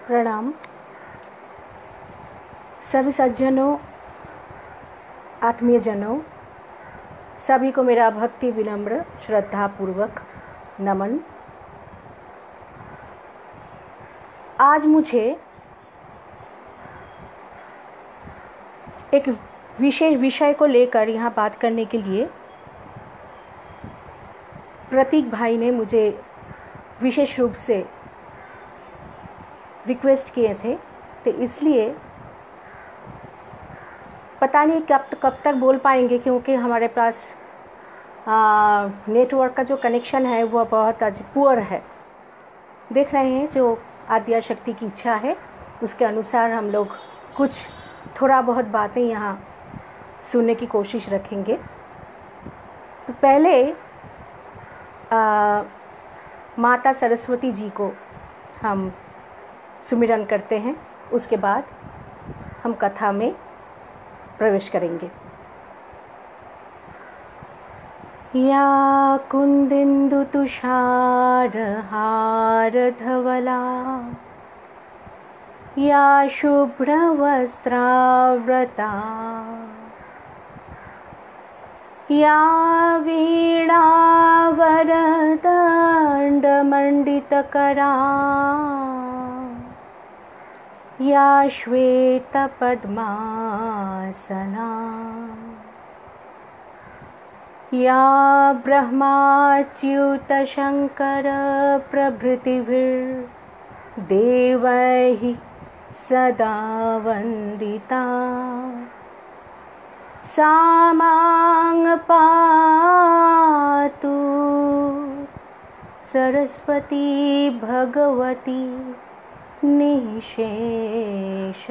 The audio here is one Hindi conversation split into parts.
प्रणाम सभी सज्जनों, आत्मीयजनों, सभी को मेरा भक्ति विनम्र श्रद्धापूर्वक नमन। आज मुझे एक विशेष विषय को लेकर यहाँ बात करने के लिए प्रतीक भाई ने मुझे विशेष रूप से रिक्वेस्ट किए थे, तो इसलिए पता नहीं कब तक बोल पाएंगे, क्योंकि हमारे पास नेटवर्क का जो कनेक्शन है वह बहुत आज पुअर है। देख रहे हैं, जो आद्या शक्ति की इच्छा है उसके अनुसार हम लोग कुछ थोड़ा बहुत बातें यहाँ सुनने की कोशिश रखेंगे। तो पहले माता सरस्वती जी को हम सुमिरन करते हैं, उसके बाद हम कथा में प्रवेश करेंगे। या कुंदिंदु तुषार हार धवला, या शुभ्र वस्त्रावृता, या वीणा वरदंड मंडितकरा, या श्वेत पद्मासना, या ब्रह्माच्युत शंकर प्रभृतिभिर्देवैः सदा वंदिता, सा मां पातु सरस्वती भगवती निशेष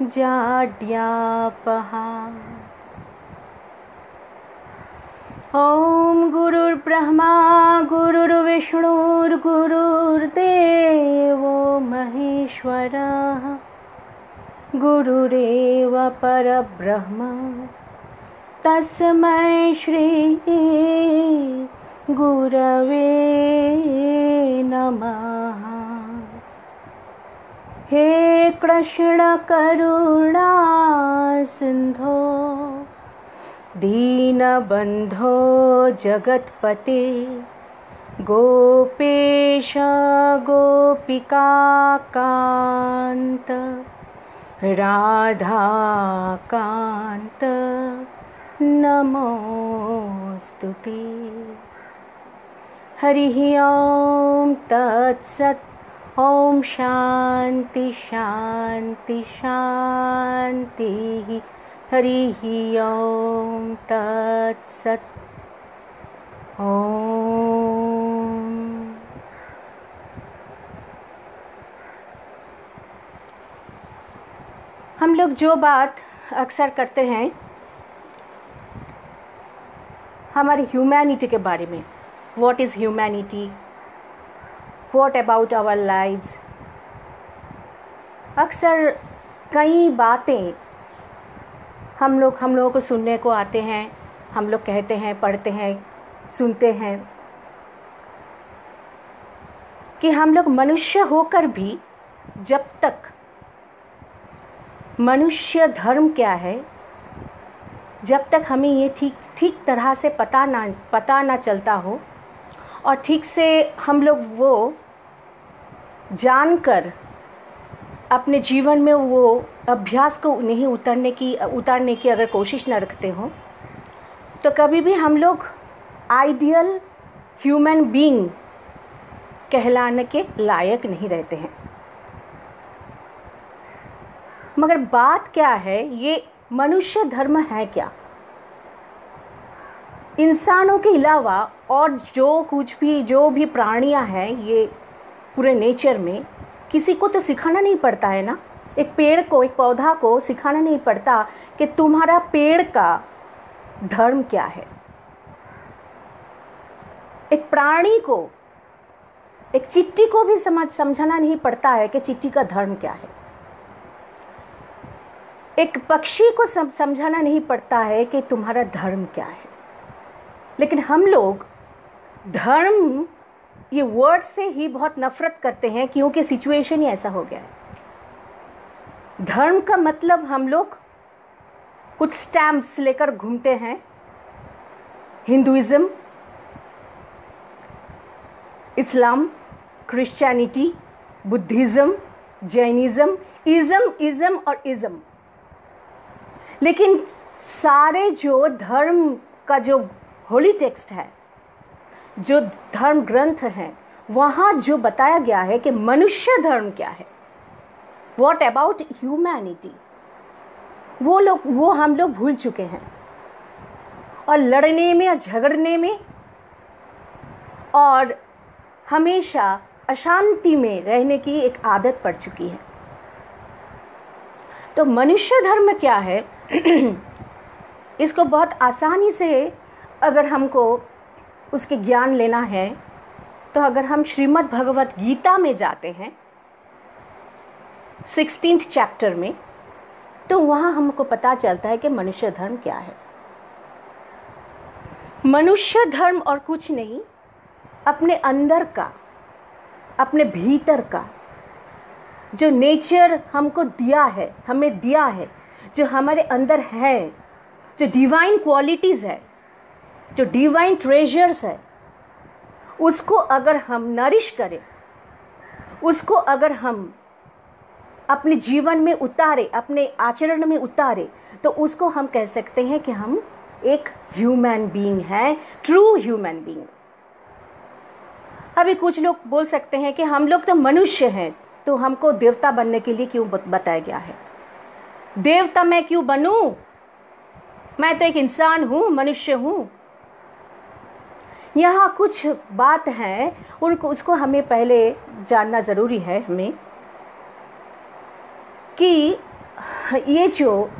जाड्यापहा। ओम गुरुर्ब्रह्मा गुरुर्विष्णुर्गुरुर्देवो महेश्वरः, गुरुरेव परब्रह्म, तस्मै श्री गुरवे नमः। हे कृष्ण करुणा सिंधो दीनबंधो जगत्पते, गोपेश गोपिकाकांत राधाकांत नमोस्तुते। हरिः ओम तत्सत्। ओम शांति शांति शांति। हरिः ओम तत्सत्। ओम। हम लोग जो बात अक्सर करते हैं हमारी ह्यूमैनिटी के बारे में, what is humanity, What about our lives। अक्सर कई बातें हम लोगों को सुनने को आते हैं, हम लोग कहते हैं, पढ़ते हैं, सुनते हैं कि हम लोग मनुष्य होकर भी जब तक मनुष्य धर्म क्या है, जब तक हमें ये ठीक तरह से पता ना चलता हो और ठीक से हम लोग वो जानकर अपने जीवन में वो अभ्यास को नहीं उतारने की अगर कोशिश न रखते हो, तो कभी भी हम लोग आइडियल ह्यूमन बीइंग कहलाने के लायक नहीं रहते हैं। मगर बात क्या है, ये मनुष्य धर्म है क्या? इंसानों के अलावा और जो भी प्राणियां हैं ये पूरे नेचर में, किसी को तो सिखाना नहीं पड़ता है ना। एक पेड़ को, एक पौधा को सिखाना नहीं पड़ता कि तुम्हारा पेड़ का धर्म क्या है। एक प्राणी को, एक चींटी को भी समझाना नहीं पड़ता है कि चींटी का धर्म क्या है। एक पक्षी को समझाना नहीं पड़ता है कि तुम्हारा धर्म क्या है। लेकिन हम लोग धर्म ये वर्ड से ही बहुत नफरत करते हैं, क्योंकि सिचुएशन ही ऐसा हो गया है। धर्म का मतलब हम लोग कुछ स्टैम्प्स लेकर घूमते हैं, हिंदुइज्म, इस्लाम, क्रिश्चियनिटी, बुद्धिज़्म, जैनिज़्म, इज़म और इज़म। लेकिन सारे जो धर्म का जो होली टेक्स्ट है, जो धर्म ग्रंथ हैं, वहाँ जो बताया गया है कि मनुष्य धर्म क्या है, व्हाट अबाउट ह्यूमैनिटी, वो हम लोग भूल चुके हैं। और लड़ने में, झगड़ने में और हमेशा अशांति में रहने की एक आदत पड़ चुकी है। तो मनुष्य धर्म क्या है इसको बहुत आसानी से अगर हमको उसके ज्ञान लेना है, तो अगर हम श्रीमद् भगवत गीता में जाते हैं 16th चैप्टर में, तो वहाँ हमको पता चलता है कि मनुष्य धर्म क्या है। मनुष्य धर्म और कुछ नहीं, अपने अंदर का, अपने भीतर का जो नेचर हमको दिया है, हमें दिया है, जो हमारे अंदर है, जो डिवाइन क्वालिटीज़ है, जो डिवाइन ट्रेजर्स है, उसको अगर हम नरिश करें, उसको अगर हम अपने जीवन में उतारे, अपने आचरण में उतारे, तो उसको हम कह सकते हैं कि हम एक ह्यूमन बीइंग है, ट्रू ह्यूमन बीइंग। अभी कुछ लोग बोल सकते हैं कि हम लोग तो मनुष्य हैं, तो हमको देवता बनने के लिए क्यों बताया गया है? देवता मैं क्यों बनूं? मैं तो एक इंसान हूं, मनुष्य हूं। यहाँ कुछ बात है, उसको हमें पहले जानना ज़रूरी है हमें, कि ये जो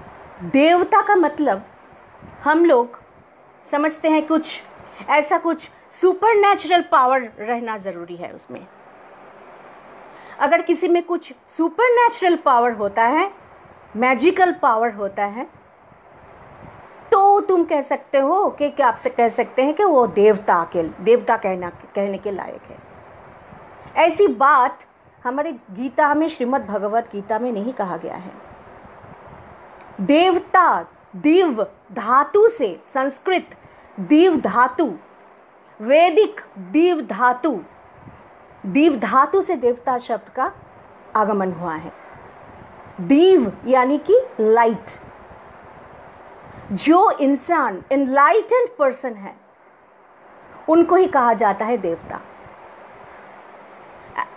देवता का मतलब हम लोग समझते हैं कुछ ऐसा, कुछ सुपर नेचुरल पावर रहना ज़रूरी है उसमें। अगर किसी में कुछ सुपर नेचुरल पावर होता है, मैजिकल पावर होता है, तो तुम कह सकते हो कि आपसे कह सकते हैं कि वो देवता कहने के लायक है। ऐसी बात हमारे गीता में, श्रीमद् भगवत गीता में नहीं कहा गया है। देवता दिव धातु से, संस्कृत दिव धातु, वैदिक दिव धातु से देवता शब्द का आगमन हुआ है। दीव यानी कि लाइट। जो इंसान एनलाइटेंड पर्सन है, उनको ही कहा जाता है देवता।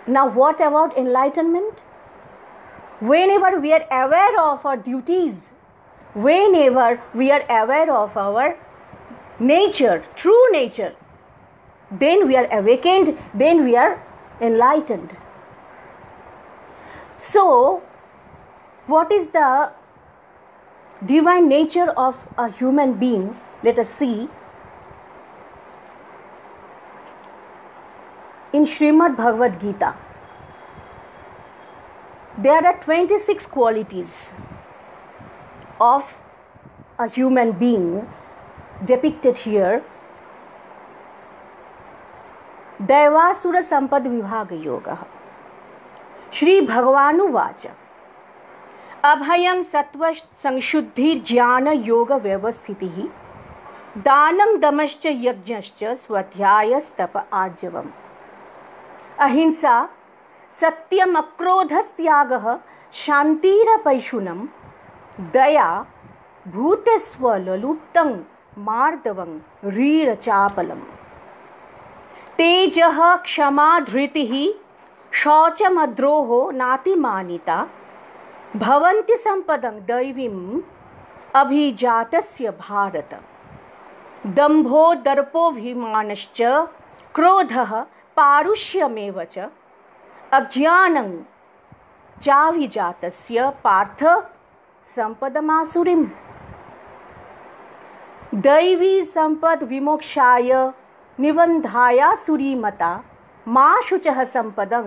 Now what about enlightenment? Whenever we are aware of our duties, whenever we are aware of our nature, true nature, then we are awakened, then we are enlightened. So, what is the divine nature of a human being? Let us see. In Srimad Bhagavad Gita, there are 26 qualities of a human being depicted here. दैवासुर संपद विभाग योगः। श्री भगवानुवाच अभयं सत्व संशुद्धि ज्ञान योग व्यवस्थितिः दानं दमश्च यज्ञश्च स्वाध्यायस्तप आर्जवम्। अहिंसा सत्यम अक्रोधस्त्यागः शान्तिरपैशुनं दया भूतस्वलुप्तं मार्दवं रीरचापलम्। तेजः क्षमा धृतिः शौचमद्रोहो नातिमानिता भवन्ति सम्पदं दैवीम् अभिजातस्य भारत। दम्भो दर्पोऽभिमानश्च क्रोधः पारुष्यमेव च अज्ञानं चाभिजातस्य पार्थ सम्पदमासुरीम्। दैवी संपद विमोक्षाय निबन्धायासुरीमता मा शुचः सम्पदं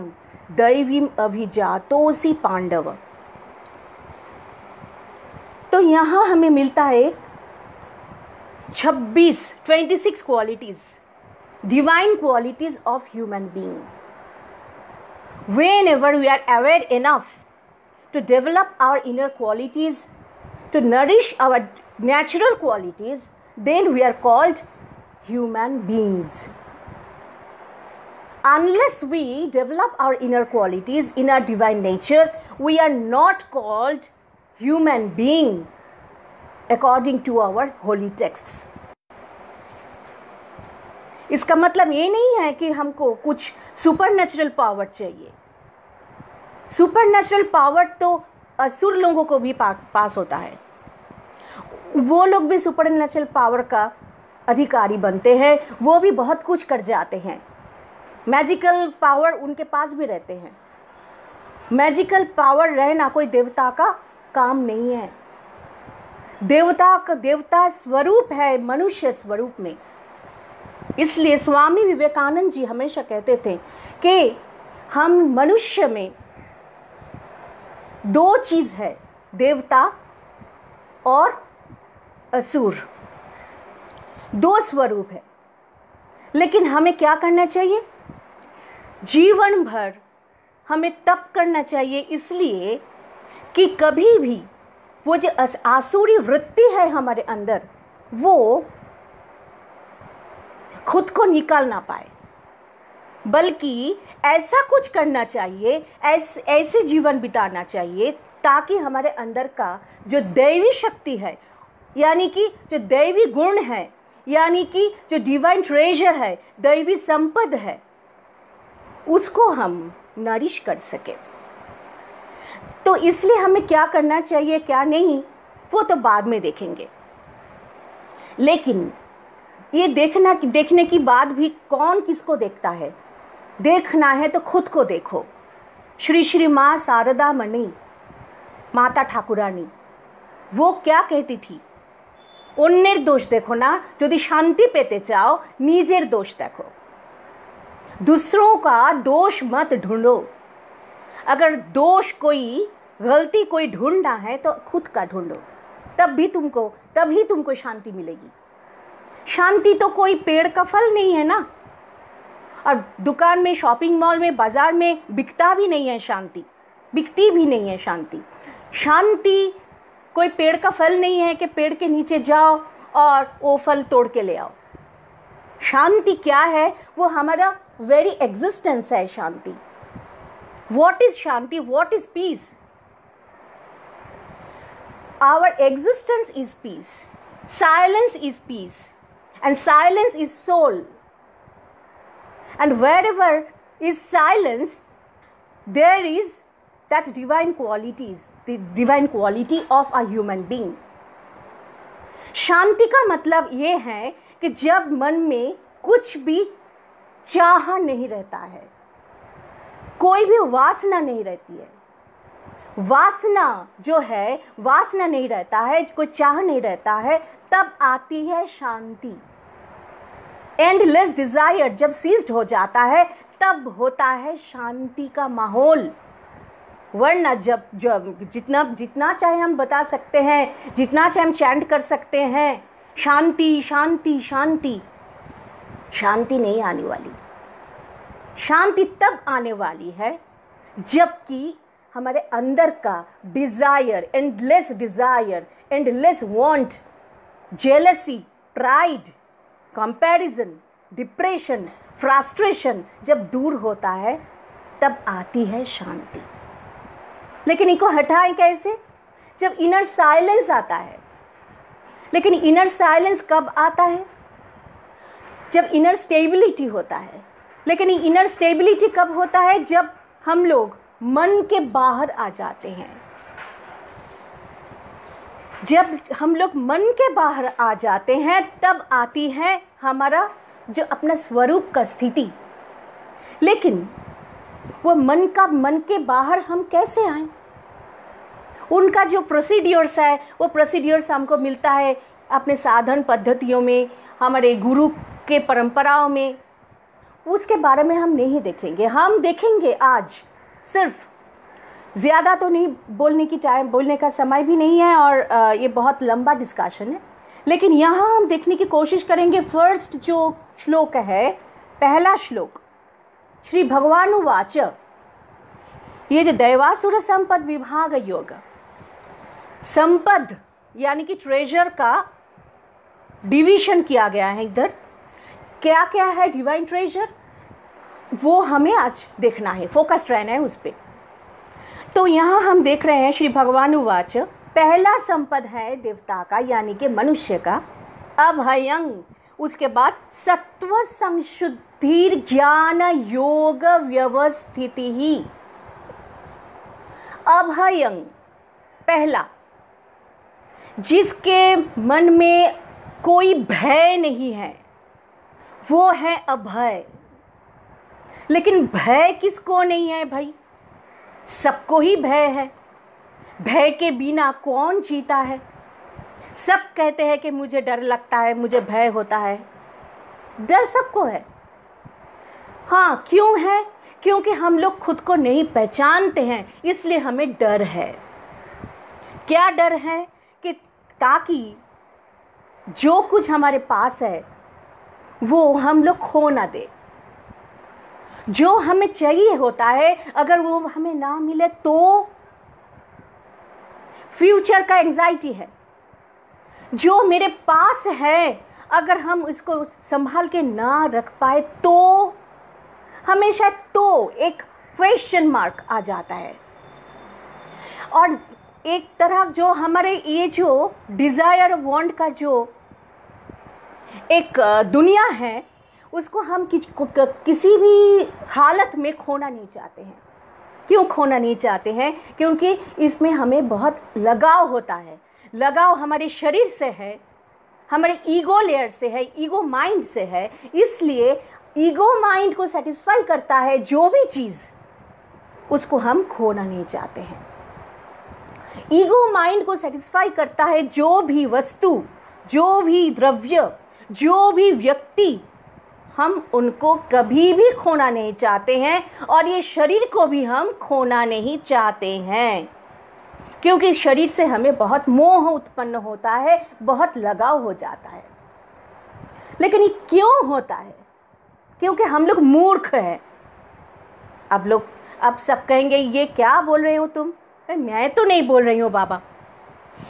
दैवीम् अभिजातोऽसि पांडव। तो यहाँ हमें मिलता है 26 qualities, divine qualities of human being. Whenever we are aware enough to develop our inner qualities, to nourish our natural qualities, then we are called human beings. Unless we develop our inner qualities in our divine nature, we are not called human being according to our holy texts. इसका मतलब ये नहीं है कि हमको कुछ सुपरनेचुरल पावर चाहिए. सुपरनेचुरल पावर तो असुर लोगों को भी पास होता है. वो लोग भी सुपरनेचुरल पावर का अधिकारी बनते हैं, वो भी बहुत कुछ कर जाते हैं. मैजिकल पावर उनके पास भी रहते हैं. मैजिकल पावर रहना कोई देवता का काम नहीं है. देवता स्वरूप है मनुष्य स्वरूप में. इसलिए स्वामी विवेकानंद जी हमेशा कहते थे कि हम मनुष्य में दो चीज है, देवता और असुर, दो स्वरूप है. लेकिन हमें क्या करना चाहिए? जीवन भर हमें तप करना चाहिए, इसलिए कि कभी भी वो जो आसुरी वृत्ति है हमारे अंदर, वो खुद को निकाल ना पाए, बल्कि ऐसा कुछ करना चाहिए, ऐसे जीवन बिताना चाहिए ताकि हमारे अंदर का जो दैवी शक्ति है, यानी कि जो दैवी गुण है, यानी कि जो डिवाइन ट्रेजर है, दैवी संपद है, उसको हम नरिश कर सके. तो इसलिए हमें क्या करना चाहिए क्या नहीं, वो तो बाद में देखेंगे. लेकिन ये देखने की बात भी कौन किसको देखता है? देखना है तो खुद को देखो. श्री श्री माँ शारदा मणि माता ठाकुरानी वो क्या कहती थी? अन्येर दोष देखो ना, यदि शांति पेते चाओ निजेर दोष देखो. दूसरों का दोष मत ढूंढो. अगर दोष कोई गलती कोई ढूंढना है तो खुद का ढूंढो, तभी तुमको शांति मिलेगी. शांति तो कोई पेड़ का फल नहीं है ना, और दुकान में, शॉपिंग मॉल में, बाजार में बिकता भी नहीं है शांति, बिकती भी नहीं है शांति. शांति कोई पेड़ का फल नहीं है कि पेड़ के नीचे जाओ और वो फल तोड़ के ले आओ. शांति क्या है? वो हमारा वेरी एग्जिस्टेंस है शांति. What is Shanti? What is peace? Our existence is peace. Silence is peace. And silence is soul. And wherever is silence, there is that divine qualities, the divine quality of a human being. शांति का मतलब ये है कि जब मन में कुछ भी चाह नहीं रहता है, कोई भी वासना नहीं रहती है. वासना जो है, वासना नहीं रहता है, कोई चाह नहीं रहता है, तब आती है शांति. एंडलेस डिजायर जब सीज्ड हो जाता है, तब होता है शांति का माहौल. वरना जब जितना चाहे हम बता सकते हैं, जितना चाहे हम चैंट कर सकते हैं, शांति शांति शांति, शांति नहीं आने वाली. शांति तब आने वाली है जबकि हमारे अंदर का desire, endless want, jealousy, pride, comparison, depression, frustration जब दूर होता है, तब आती है शांति. लेकिन इनको हटाएं कैसे? जब इनर साइलेंस आता है. लेकिन इनर साइलेंस कब आता है? जब इनर स्टेबिलिटी होता है. लेकिन इनर स्टेबिलिटी कब होता है? जब हम लोग मन के बाहर आ जाते हैं. जब हम लोग मन के बाहर आ जाते हैं, तब आती है हमारा जो अपना स्वरूप का स्थिति. लेकिन वो मन के बाहर हम कैसे आए? उनका जो प्रोसीड्योर्स है, वो प्रोसीड्योर्स हमको मिलता है अपने साधन पद्धतियों में, हमारे गुरु के परंपराओं में. उसके बारे में हम नहीं देखेंगे. हम देखेंगे आज सिर्फ, ज़्यादा तो नहीं बोलने का समय भी नहीं है, और ये बहुत लंबा डिस्कशन है. लेकिन यहाँ हम देखने की कोशिश करेंगे. फर्स्ट जो श्लोक है, पहला श्लोक, श्री भगवानुवाच ये जो दैवासुर संपद विभाग योग, संपद यानी कि ट्रेजर का डिवीजन किया गया है इधर। क्या क्या है डिवाइन ट्रेजर, वो हमें आज देखना है, फोकस रहना है उस पर। तो यहाँ हम देख रहे हैं श्री भगवान उवाच, पहला संपद है देवता का यानी कि मनुष्य का, अभयं। उसके बाद सत्व संशुद्धि ज्ञान योग व्यवस्थिति ही। अभयं पहला, जिसके मन में कोई भय नहीं है वो है अभय। लेकिन भय किसको नहीं है भाई? सबको ही भय है। भय के बिना कौन जीता है? सब कहते हैं कि मुझे डर लगता है, मुझे भय होता है। डर सबको है। हाँ, क्यों है? क्योंकि हम लोग खुद को नहीं पहचानते हैं, इसलिए हमें डर है। क्या डर है? कि ताकि जो कुछ हमारे पास है वो हम लोग खो ना दे। जो हमें चाहिए होता है अगर वो हमें ना मिले तो फ्यूचर का एंजाइटी है। जो मेरे पास है अगर हम इसको संभाल के ना रख पाए तो हमेशा तो एक क्वेश्चन मार्क आ जाता है। और एक तरह जो हमारे ये जो डिजायर वांट का जो एक दुनिया है उसको हम किसी भी हालत में खोना नहीं चाहते हैं। क्यों खोना नहीं चाहते हैं? क्योंकि इसमें हमें बहुत लगाव होता है। लगाव हमारे शरीर से है, हमारे ईगो लेयर से है, ईगो माइंड से है। इसलिए ईगो माइंड को सेटिस्फाई करता है जो भी चीज़, उसको हम खोना नहीं चाहते हैं। ईगो माइंड को सेटिस्फाई करता है जो भी वस्तु, जो भी द्रव्य, जो भी व्यक्ति, हम उनको कभी भी खोना नहीं चाहते हैं। और ये शरीर को भी हम खोना नहीं चाहते हैं, क्योंकि शरीर से हमें बहुत मोह उत्पन्न होता है, बहुत लगाव हो जाता है। लेकिन ये क्यों होता है? क्योंकि हम लोग मूर्ख हैं। अब सब कहेंगे ये क्या बोल रहे हो तुम? मैं तो नहीं बोल रही हूँ बाबा,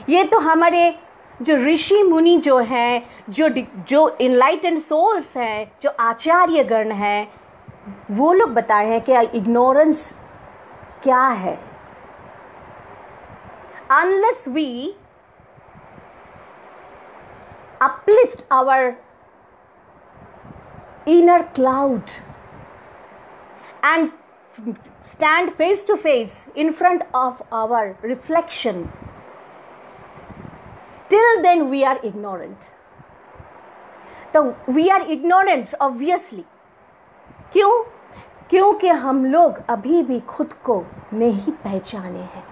ये तो हमारे जो ऋषि मुनि जो हैं, जो इनलाइटेंड सोल्स हैं, जो आचार्य गण हैं, वो लोग बताए हैं कि इग्नोरेंस क्या है। Unless we uplift our inner cloud and stand face to face in front of our reflection, till then we are ignorant. तो we are ignorant obviously. क्यों? क्योंकि हम लोग अभी भी खुद को नहीं पहचाने हैं।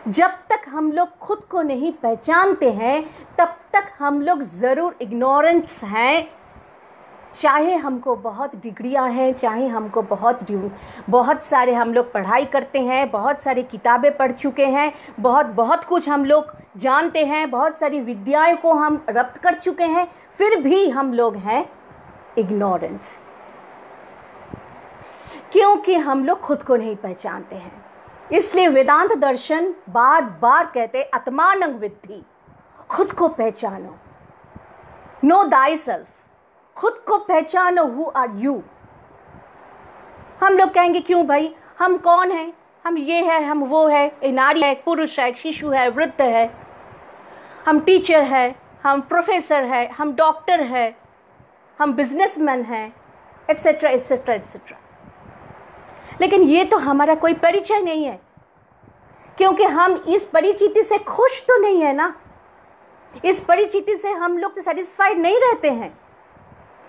जब तक हम लोग खुद को नहीं पहचानते हैं तब तक हम लोग ज़रूर इग्नोरेंट्स हैं। चाहे हमको बहुत डिग्रियां हैं, चाहे हमको बहुत सारे हम लोग पढ़ाई करते हैं, बहुत सारी किताबें पढ़ चुके हैं, बहुत कुछ हम लोग जानते हैं, बहुत सारी विद्याओं को हम रप्त कर चुके हैं, फिर भी हम लोग हैं इग्नोरेंट्स। क्योंकि हम लोग खुद को नहीं पहचानते हैं। इसलिए वेदांत दर्शन बार बार कहते आत्मानं विद्धि, खुद को पहचानो। नो दाई सेल्फ, खुद को पहचानो। Who are you? हम लोग कहेंगे क्यों भाई, हम कौन हैं? हम ये है, हम वो है, एक नारी है, एक पुरुष है, एक शिशु है, वृद्ध है, हम टीचर है, हम प्रोफेसर है, हम डॉक्टर है, हम बिजनेसमैन हैं, एटसेट्रा एटसेट्रा एटसेट्रा। लेकिन ये तो हमारा कोई परिचय नहीं है, क्योंकि हम इस परिचिति से खुश तो नहीं है ना। इस परिचिति से हम लोग तो सेटिस्फाइड नहीं रहते हैं।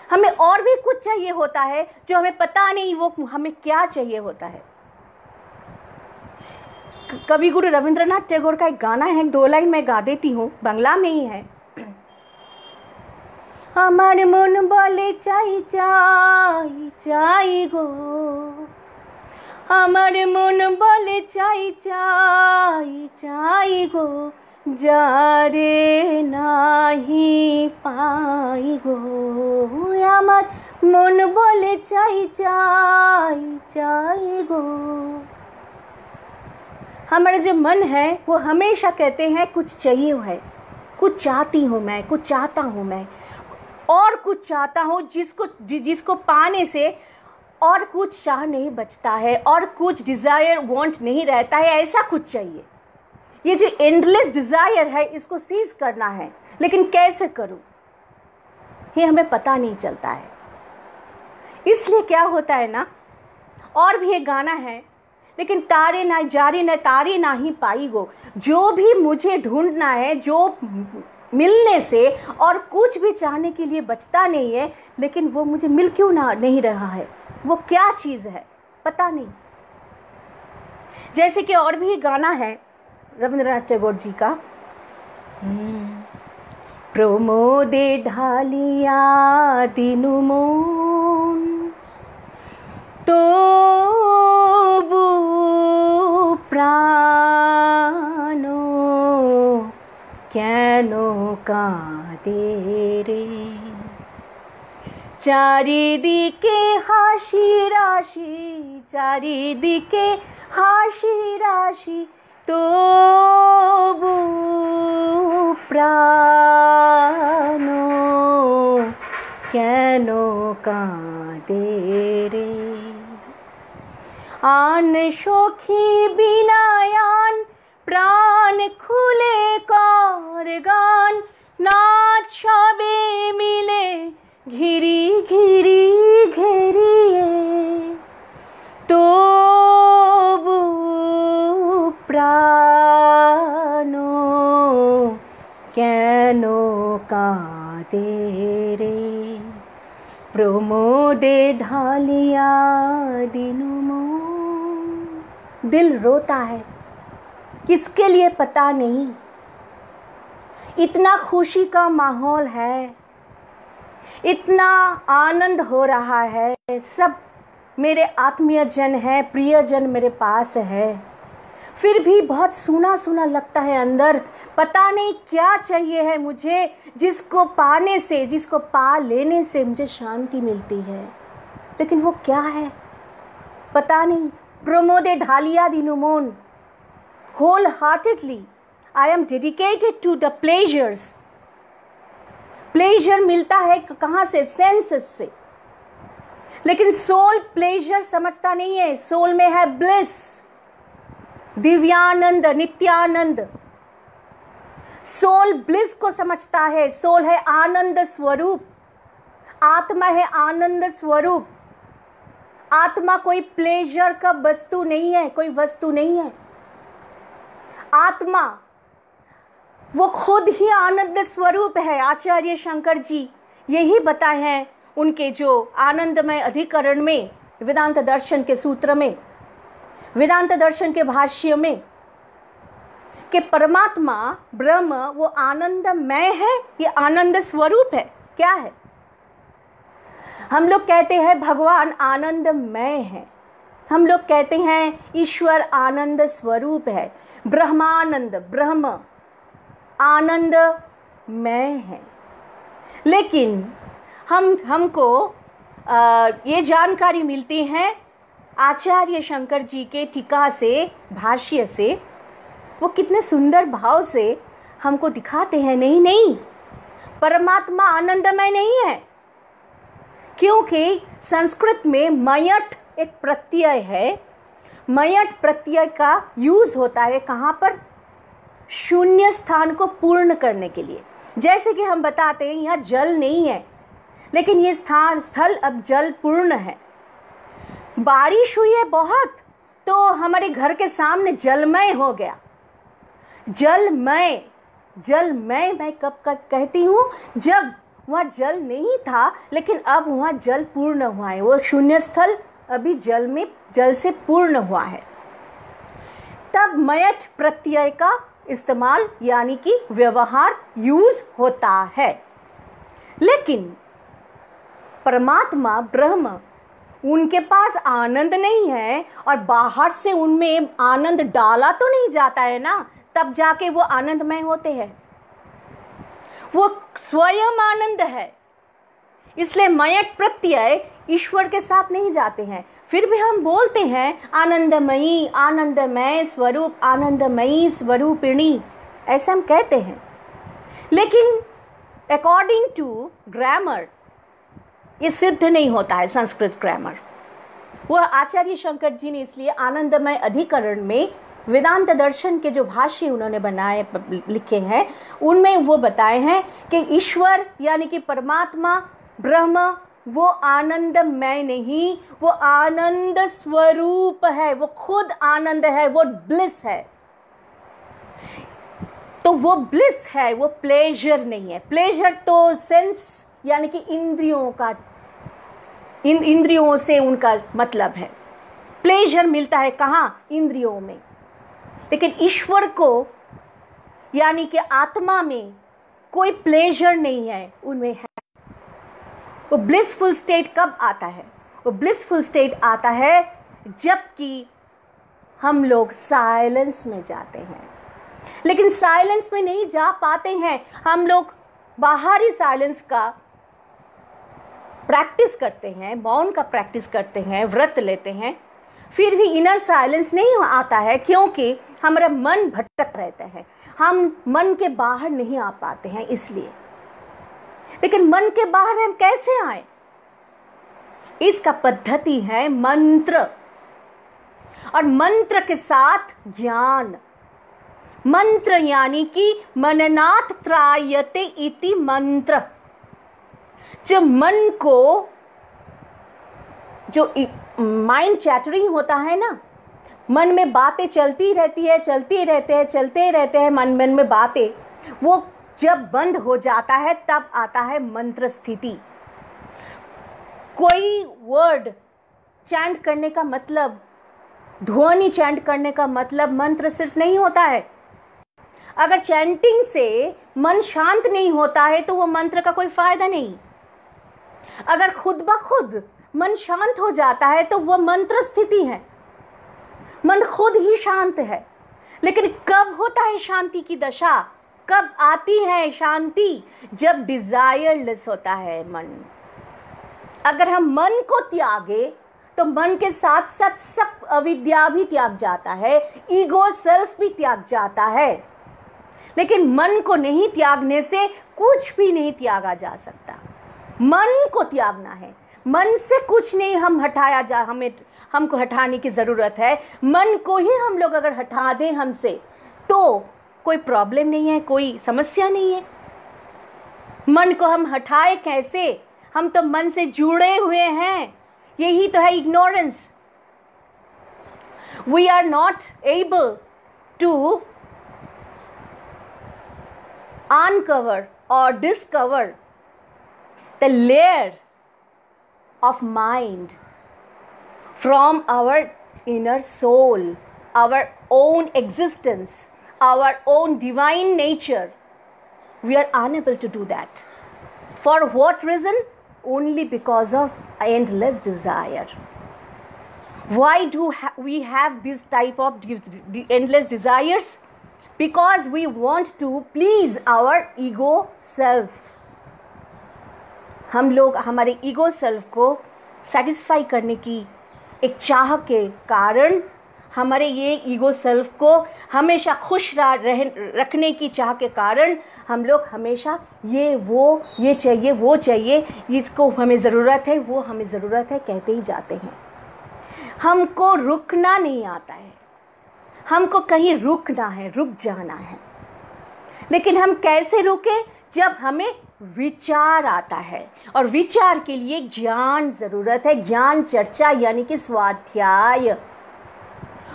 हमें और भी कुछ चाहिए होता है जो हमें पता नहीं वो हमें क्या चाहिए होता है। कवि गुरु रविंद्रनाथ टैगोर का एक गाना है, 2 लाइन में गा देती हूँ, बांग्ला में ही है। আমার মন বলে চাই চাই চাই গো, আমার মন বলে চাই চাই চাই গো, যারে নাহি পাই গো। আমার মন বলে চাই চাই চাই গো, हमारा जो मन है वो हमेशा कहते हैं कुछ चाहिए है, कुछ चाहती हूँ मैं, कुछ चाहता हूँ मैं, और कुछ चाहता हूँ, जिसको पाने से और कुछ चाह नहीं बचता है, और कुछ डिज़ायर वांट नहीं रहता है, ऐसा कुछ चाहिए। ये जो एंडलेस डिज़ायर है इसको सीज करना है, लेकिन कैसे करूँ ये हमें पता नहीं चलता है। इसलिए क्या होता है ना, और भी एक गाना है, लेकिन तारे ना जारी न तारी ना ही पाई गो, जो भी मुझे ढूंढना है, जो मिलने से और कुछ भी चाहने के लिए बचता नहीं है, लेकिन वो मुझे मिल क्यों ना नहीं रहा है, वो क्या चीज़ है पता नहीं। जैसे कि और भी गाना है रविंद्रनाथ टैगोर जी का, प्रमोदे ढालिया दिनु मोन तबु प्राणो কেন কাঁদে রে, চারিদিকে হাসি রাশি, চারিদিকে হাসি রাশি, তবু প্রাণ কেন কাঁদে রে। আন সখী বিনায়ান প্রাণ খুলে কর গান, নাচ সবে মিলে ঘিরি ঘিরি ঘেরিয়ে, তবু প্রাণ কেন কাঁদে রে, प्रमोदे ढालिया दिनु मोन। दिल रोता है, किसके लिए पता नहीं। इतना खुशी का माहौल है, इतना आनंद हो रहा है, सब मेरे आत्मीय जन हैं, प्रियजन मेरे पास है, फिर भी बहुत सूना सूना लगता है अंदर। पता नहीं क्या चाहिए है मुझे, जिसको पाने से, जिसको पा लेने से मुझे शांति मिलती है, लेकिन वो क्या है पता नहीं। प्रमोदे ढालिया दिनु मोन, wholeheartedly I am dedicated to the pleasures। Pleasure मिलता है कहाँ से? सेंसेस से, लेकिन सोल प्लेजर समझता नहीं है। सोल में है ब्लिस, दिव्यानंद, नित्यानंद। सोल ब्लिस को समझता है। सोल है आनंद स्वरूप, आत्मा है आनंद स्वरूप। आत्मा कोई प्लेजर का वस्तु नहीं है, कोई वस्तु नहीं है। आत्मा वो खुद ही आनंद स्वरूप है। आचार्य शंकर जी यही बताए हैं उनके जो आनंदमय अधिकरण में, वेदांत दर्शन के सूत्र में, वेदांत दर्शन के भाष्य में, कि परमात्मा ब्रह्म वो आनंदमय है, ये आनंद स्वरूप है। क्या है? हम लोग कहते हैं भगवान आनंदमय है, हम लोग कहते हैं ईश्वर आनंद स्वरूप है, ब्रह्मानंद, ब्रह्म आनंदमय है। लेकिन हमको ये जानकारी मिलती है आचार्य शंकर जी के टीका से, भाष्य से। वो कितने सुंदर भाव से हमको दिखाते हैं, नहीं नहीं परमात्मा आनंदमय नहीं है, क्योंकि संस्कृत में मयट एक प्रत्यय है। मयट प्रत्यय का यूज होता है कहाँ पर? शून्य स्थान को पूर्ण करने के लिए। जैसे कि हम बताते हैं यहाँ जल नहीं है, लेकिन ये स्थल अब जल पूर्ण है। बारिश हुई है बहुत, तो हमारे घर के सामने जलमय हो गया। जलमय, जलमय मैं कब कहती हूँ? जब वहाँ जल नहीं था, लेकिन अब वहाँ जल पूर्ण हुआ है। वो शून्य स्थल अभी जल में, जल से पूर्ण हुआ है। तब मयट प्रत्यय का इस्तेमाल यानी कि व्यवहार यूज होता है। लेकिन परमात्मा ब्रह्म, उनके पास आनंद नहीं है, और बाहर से उनमें आनंद डाला तो नहीं जाता है ना, तब जाके वो आनंदमय होते हैं। वो स्वयं आनंद है, इसलिए मयट प्रत्यय ईश्वर के साथ नहीं जाते हैं। फिर भी हम बोलते हैं आनंदमयी, आनंदमय स्वरूप, आनंदमयी स्वरूपिणी, ऐसा हम कहते हैं। लेकिन अकॉर्डिंग टू ग्रामर ये सिद्ध नहीं होता है, संस्कृत ग्रामर। वो आचार्य शंकर जी ने इसलिए आनंदमय अधिकरण में वेदांत दर्शन के जो भाष्य उन्होंने बनाए लिखे हैं, उनमें वो बताए हैं कि ईश्वर यानी कि परमात्मा ब्रह्म वो आनंदमय नहीं, वो आनंद स्वरूप है, वो खुद आनंद है, वो ब्लिस है। तो वो ब्लिस है, वो प्लेजर नहीं है। प्लेजर तो सेंस यानी कि इंद्रियों का, इंद्रियों से उनका मतलब है। प्लेजर मिलता है कहाँ? इंद्रियों में। लेकिन ईश्वर को यानी कि आत्मा में कोई प्लेजर नहीं है, उनमें है। वो ब्लिसफुल स्टेट कब आता है? वो ब्लिसफुल स्टेट आता है जबकि हम लोग साइलेंस में जाते हैं। लेकिन साइलेंस में नहीं जा पाते हैं। हम लोग बाहरी साइलेंस का प्रैक्टिस करते हैं, मौन का प्रैक्टिस करते हैं, व्रत लेते हैं, फिर भी इनर साइलेंस नहीं आता है, क्योंकि हमारा मन भटक रहता है। हम मन के बाहर नहीं आ पाते हैं इसलिए। लेकिन मन के बाहर हम कैसे आए? इसका पद्धति है मंत्र, और मंत्र के साथ ज्ञान। मंत्र यानी कि मननात् त्रायते इति मंत्र। जो मन को, जो माइंड चैटरिंग होता है ना, मन में बातें चलती रहती है, चलते रहते हैं मन में बातें, वो जब बंद हो जाता है तब आता है मंत्र स्थिति। कोई वर्ड चैंट करने का मतलब, ध्वनि चैंट करने का मतलब मंत्र सिर्फ नहीं होता है। अगर चैंटिंग से मन शांत नहीं होता है तो वो मंत्र का कोई फायदा नहीं। अगर खुद ब खुद मन शांत हो जाता है तो वो मंत्र स्थिति है, मन खुद ही शांत है। लेकिन कब होता है शांति की दशा? कब आती है शांति? जब डिजायरलेस होता है मन। अगर हम मन को त्यागे तो मन के साथ साथ सब अविद्या भी त्याग जाता है, ईगो सेल्फ भी त्याग जाता है। लेकिन मन को नहीं त्यागने से कुछ भी नहीं त्यागा जा सकता। मन को त्यागना है, मन से कुछ नहीं हम हटाया जा, हमको हटाने की जरूरत है। मन को ही हम लोग अगर हटा दें हमसे तो कोई प्रॉब्लम नहीं है, कोई समस्या नहीं है। मन को हम हटाए कैसे? हम तो मन से जुड़े हुए हैं, यही तो है ignorance. We are not able to uncover or discover the layer of mind from our inner soul, our own existence, our own divine nature. We are unable to do that. For what reason? Only because of endless desire. Why do we have this type of endless desires? Because we want to please our ego self. हम लोग हमारे ईगो सेल्फ को सेटिस्फाई करने की एक चाह के कारण, हमारे ये ईगो सेल्फ को हमेशा खुश रखने की चाह के कारण हम लोग हमेशा ये चाहिए, वो चाहिए, इसको हमें ज़रूरत है, वो हमें ज़रूरत है कहते ही जाते हैं। हमको रुकना नहीं आता है, हमको कहीं रुकना है, रुक जाना है। लेकिन हम कैसे रुके? जब हमें विचार आता है, और विचार के लिए ज्ञान ज़रूरत है, ज्ञान चर्चा यानी कि स्वाध्याय।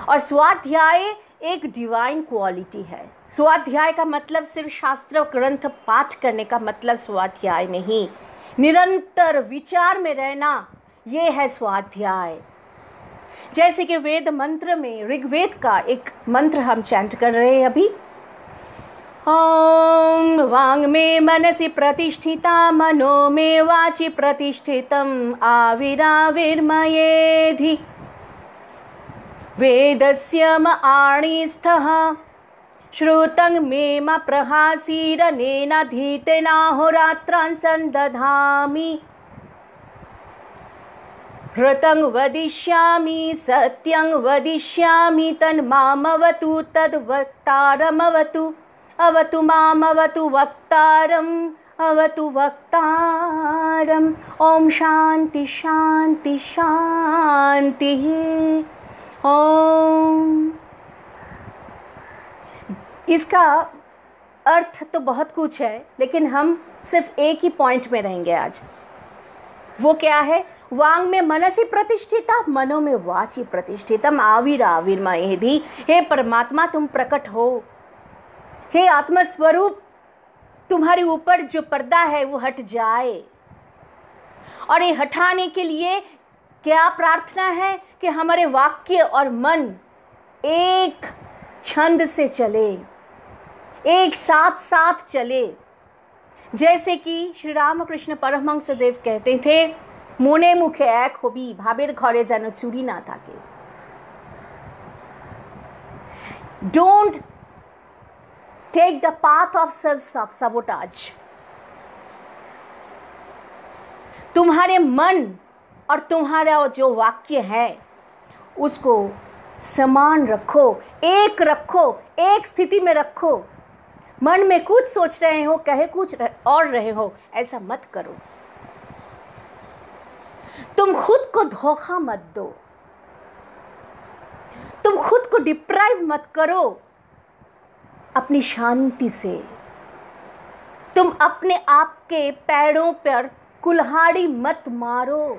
और स्वाध्याय एक डिवाइन क्वालिटी है। स्वाध्याय का मतलब सिर्फ शास्त्र ग्रंथ पाठ करने का मतलब स्वाध्याय नहीं, निरंतर विचार में रहना, ये है स्वाध्याय। जैसे कि वेद मंत्र में ऋग्वेद का एक मंत्र हम चैंट कर रहे हैं अभी, ओम वांग में मनसि प्रतिष्ठिता मनो में वाचि प्रतिष्ठितम आविराविर्मयेधि वेदस्य म आणिस्थः श्रुतं मे म प्रहासीरनेन धीतेनाहोरात्रान् संदधामि। ऋतं वदिष्यामि सत्यं वदिष्यामि तन्मामवतु तद्वक्तारमवतु अवतु मामवतु वक्तारम् अवतु वक्तारम्। ओम शांति शांति शांति। ओम। इसका अर्थ तो बहुत कुछ है, लेकिन हम सिर्फ एक ही पॉइंट में रहेंगे आज। वो क्या है? वांग में मनसि प्रतिष्ठिता, मनो में वाची प्रतिष्ठितम। आविराविर्मयेधि। हे परमात्मा तुम प्रकट हो, हे आत्मस्वरूप तुम्हारे ऊपर जो पर्दा है वो हट जाए। और ये हटाने के लिए क्या प्रार्थना है? कि हमारे वाक्य और मन एक छंद से चले, एक साथ साथ चले। जैसे कि श्री रामकृष्ण परमहंस देव कहते थे, मने मुखे एक हबि भावेर घरे जेन चुरी ना थाके। Don't take the path of self sabotage. तुम्हारे मन और तुम्हारा जो वाक्य है उसको समान रखो, एक स्थिति में रखो। मन में कुछ सोच रहे हो, कहे कुछ और रहे हो, ऐसा मत करो। तुम खुद को धोखा मत दो, तुम खुद को डिप्राइव मत करो अपनी शांति से। तुम अपने आप के पैरों पर कुल्हाड़ी मत मारो,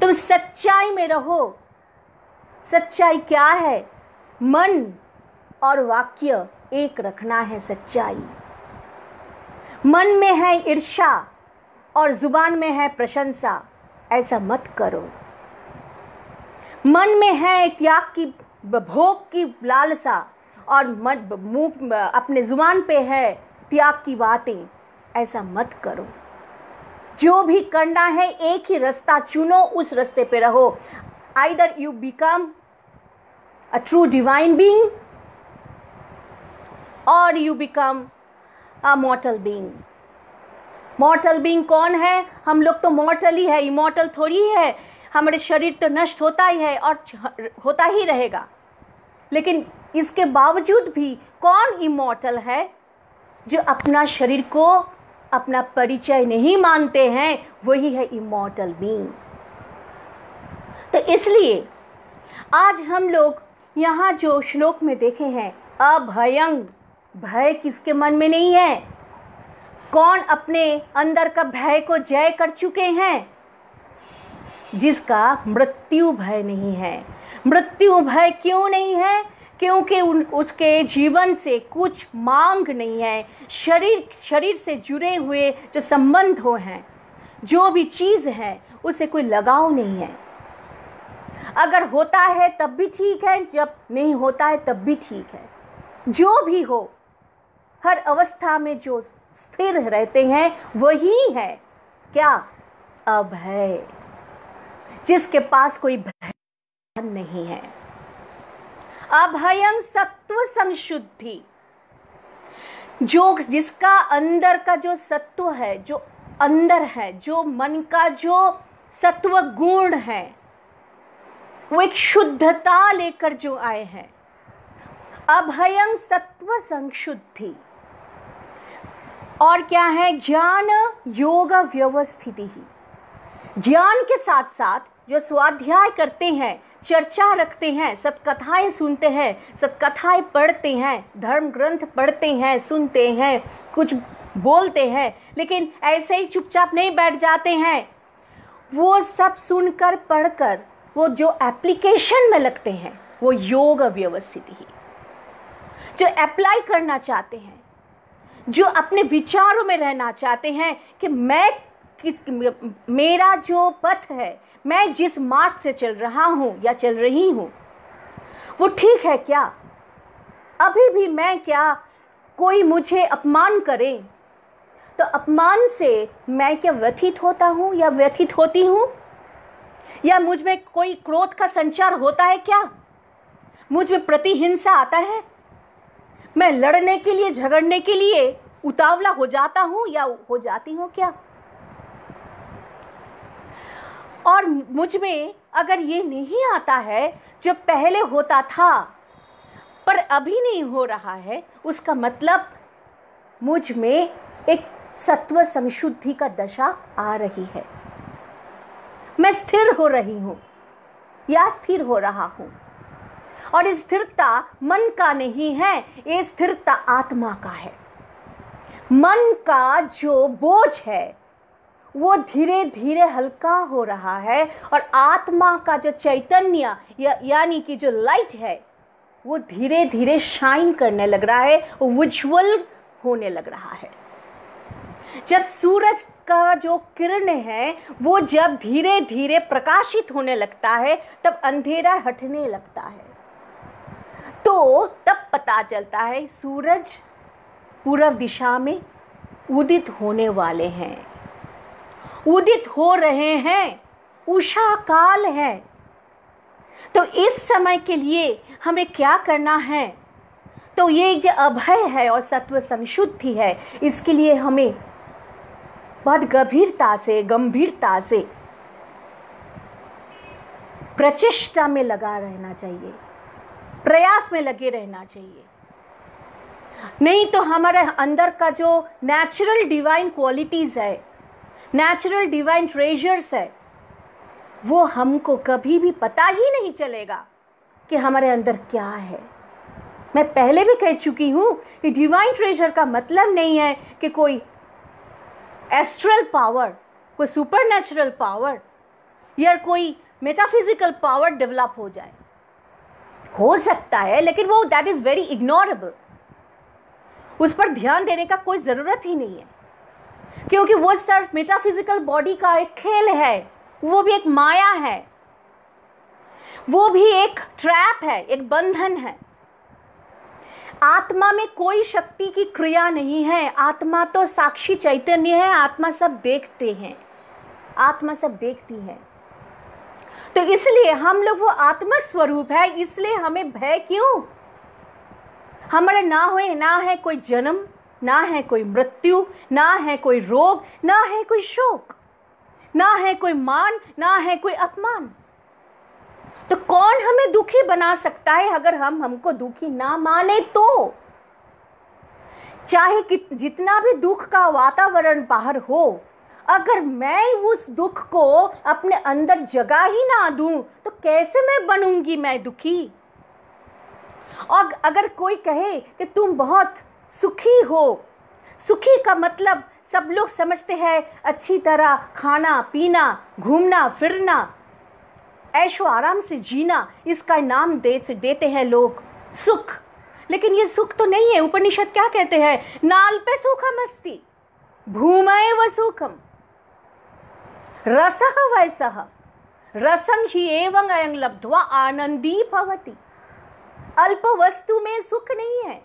तुम सच्चाई में रहो। सच्चाई क्या है? मन और वाक्य एक रखना है सच्चाई। मन में है ईर्ष्या और जुबान में है प्रशंसा, ऐसा मत करो। मन में है त्याग की, भोग की लालसा और मुंह अपने जुबान पे है त्याग की बातें, ऐसा मत करो। जो भी करना है एक ही रास्ता चुनो, उस रास्ते पे रहो। Either you become a true divine being और you become a mortal being. Mortal being कौन है? हम लोग तो मॉर्टल ही है, इमॉर्टल थोड़ी है। हमारे शरीर तो नष्ट होता ही है और होता ही रहेगा, लेकिन इसके बावजूद भी कौन इमॉर्टल है? जो अपना शरीर को अपना परिचय नहीं मानते हैं, वही है इमॉर्टल बीइंग। तो इसलिए आज हम लोग यहाँ जो श्लोक में देखे हैं, अभयं, भय किसके मन में नहीं है? कौन अपने अंदर का भय को जय कर चुके हैं? जिसका मृत्यु भय नहीं है। मृत्यु भय क्यों नहीं है? क्योंकि उसके जीवन से कुछ मांग नहीं है। शरीर से जुड़े हुए जो संबंध हो हैं, जो भी चीज़ है, उससे कोई लगाव नहीं है। अगर होता है तब भी ठीक है, जब नहीं होता है तब भी ठीक है। जो भी हो, हर अवस्था में जो स्थिर रहते हैं वही है क्या? अभय। जिसके पास कोई भय नहीं है। अभयं सत्व संशुद्धि। जिसका अंदर का जो सत्व है, जो अंदर है, जो मन का जो सत्व गुण है, वो एक शुद्धता लेकर जो आए हैं। अभयं सत्व संशुद्धि। और क्या है? ज्ञान योग व्यवस्थिति ही। ज्ञान के साथ साथ जो स्वाध्याय करते हैं, चर्चा रखते हैं, सत्कथाएं सुनते हैं, सत्कथाएं पढ़ते हैं, धर्म ग्रंथ पढ़ते हैं, सुनते हैं, कुछ बोलते हैं, लेकिन ऐसे ही चुपचाप नहीं बैठ जाते हैं। वो सब सुनकर पढ़कर वो जो एप्लीकेशन में लगते हैं, वो योग व्यवस्थिति ही। जो अप्लाई करना चाहते हैं, जो अपने विचारों में रहना चाहते हैं कि मेरा जो पथ है, मैं जिस मार्ग से चल रहा हूं या चल रही हूं, वो ठीक है क्या? अभी भी मैं क्या, कोई मुझे अपमान करे तो अपमान से मैं क्या व्यथित होता हूं या व्यथित होती हूं? या मुझ में कोई क्रोध का संचार होता है क्या? मुझ में प्रतिहिंसा आता है? मैं लड़ने के लिए, झगड़ने के लिए उतावला हो जाता हूं या हो जाती हूं क्या? और मुझ में अगर ये नहीं आता है जो पहले होता था पर अभी नहीं हो रहा है, उसका मतलब मुझ में एक सत्व संशुद्धि का दशा आ रही है। मैं स्थिर हो रही हूं या स्थिर हो रहा हूं। और ये स्थिरता मन का नहीं है, ये स्थिरता आत्मा का है। मन का जो बोझ है वो धीरे धीरे हल्का हो रहा है और आत्मा का जो चैतन्य यानी कि जो लाइट है वो धीरे धीरे शाइन करने लग रहा है, उज्ज्वल होने लग रहा है। जब सूरज का जो किरण है वो जब धीरे धीरे प्रकाशित होने लगता है तब अंधेरा हटने लगता है। तो तब पता चलता है सूरज पूर्व दिशा में उदित होने वाले हैं, उदित हो रहे हैं, उषा काल है। तो इस समय के लिए हमें क्या करना है? तो ये जो अभय है और सत्व संशुद्धि है, इसके लिए हमें बहुत गंभीरता से प्रचेष्टा में लगा रहना चाहिए, प्रयास में लगे रहना चाहिए। नहीं तो हमारे अंदर का जो नेचुरल डिवाइन क्वालिटीज है, नेचुरल डिवाइन ट्रेजर्स है, वो हमको कभी भी पता ही नहीं चलेगा कि हमारे अंदर क्या है। मैं पहले भी कह चुकी हूं कि डिवाइन ट्रेजर का मतलब नहीं है कि कोई एस्ट्रल पावर, कोई सुपरनेचुरल पावर या कोई मेटाफिजिकल पावर डेवलप हो जाए। हो सकता है, लेकिन वो दैट इज वेरी इग्नोरेबल। उस पर ध्यान देने का कोई जरूरत ही नहीं है, क्योंकि वो सिर्फ मेटाफिजिकल बॉडी का एक खेल है, वो भी एक माया है, वो भी एक ट्रैप है, एक बंधन है। आत्मा में कोई शक्ति की क्रिया नहीं है। आत्मा तो साक्षी चैतन्य है। आत्मा सब देखते हैं, आत्मा सब देखती है। तो इसलिए हम लोग वो आत्मा स्वरूप है, इसलिए हमें भय क्यों? हमारा ना है कोई जन्म, ना है कोई मृत्यु, ना है कोई रोग, ना है कोई शोक, ना है कोई मान, ना है कोई अपमान। तो कौन हमें दुखी बना सकता है अगर हम हमको दुखी ना माने? तो चाहे कि जितना भी दुख का वातावरण बाहर हो, अगर मैं उस दुख को अपने अंदर जगह ही ना दूं तो कैसे मैं बनूंगी मैं दुखी? और अगर कोई कहे कि तुम बहुत सुखी हो, सुखी का मतलब सब लोग समझते हैं अच्छी तरह खाना पीना, घूमना फिरना, ऐशो आराम से जीना, इसका नाम देते हैं लोग सुख। लेकिन ये सुख तो नहीं है। उपनिषद क्या कहते हैं? नाल्पे सुखम अस्ति भूमैव सुखम रसः वैसः रसं हि एवं अयं लब्ध्वा आनंदी भवति। अल्प वस्तु में सुख नहीं है।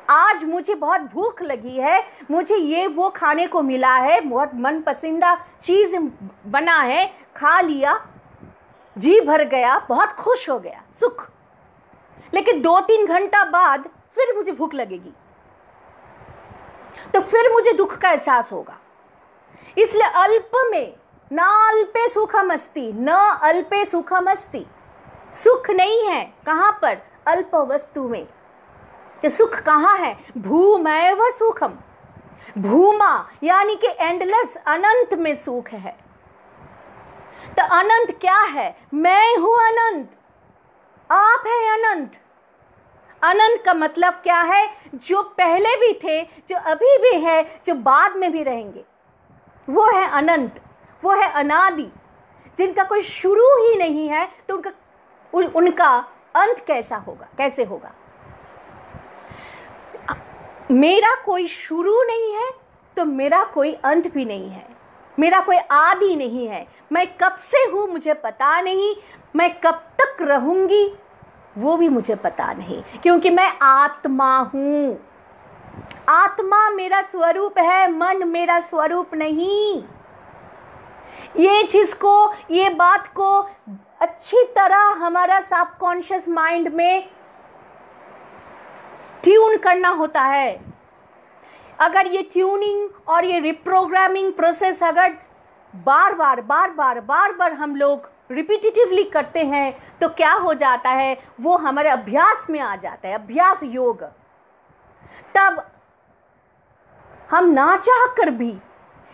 आज मुझे बहुत भूख लगी है, मुझे ये वो खाने को मिला है, बहुत मन पसंदीदा चीज बना है, खा लिया, जी भर गया, बहुत खुश हो गया, सुख। लेकिन 2-3 घंटा बाद फिर मुझे भूख लगेगी, तो फिर मुझे दुख का एहसास होगा। इसलिए अल्प में न अल्पे सुखम अस्ति, न अल्पे सुखम अस्ति। सुख नहीं है। कहां पर? अल्प वस्तु में। तो सुख कहां है? भूमैव सुखम। भूमा यानी कि एंडलेस, अनंत में सुख है। तो अनंत क्या है? मैं हूं अनंत, आप है अनंत। अनंत का मतलब क्या है? जो पहले भी थे, जो अभी भी है, जो बाद में भी रहेंगे, वो है अनंत, वो है अनादि, जिनका कोई शुरू ही नहीं है। तो उनका अंत कैसा होगा, कैसे होगा? मेरा कोई शुरू नहीं है तो मेरा कोई अंत भी नहीं है, मेरा कोई आदि नहीं है। मैं कब से हूं मुझे पता नहीं, मैं कब तक रहूंगी वो भी मुझे पता नहीं, क्योंकि मैं आत्मा हूं। आत्मा मेरा स्वरूप है, मन मेरा स्वरूप नहीं। ये चीज को, ये बात को अच्छी तरह हमारा सबकॉन्शियस माइंड में ट्यून करना होता है। अगर ये ट्यूनिंग और ये रिप्रोग्रामिंग प्रोसेस अगर बार बार हम लोग रिपीटिटिवली करते हैं तो क्या हो जाता है, वो हमारे अभ्यास में आ जाता है, अभ्यास योग। तब हम ना चाह कर भी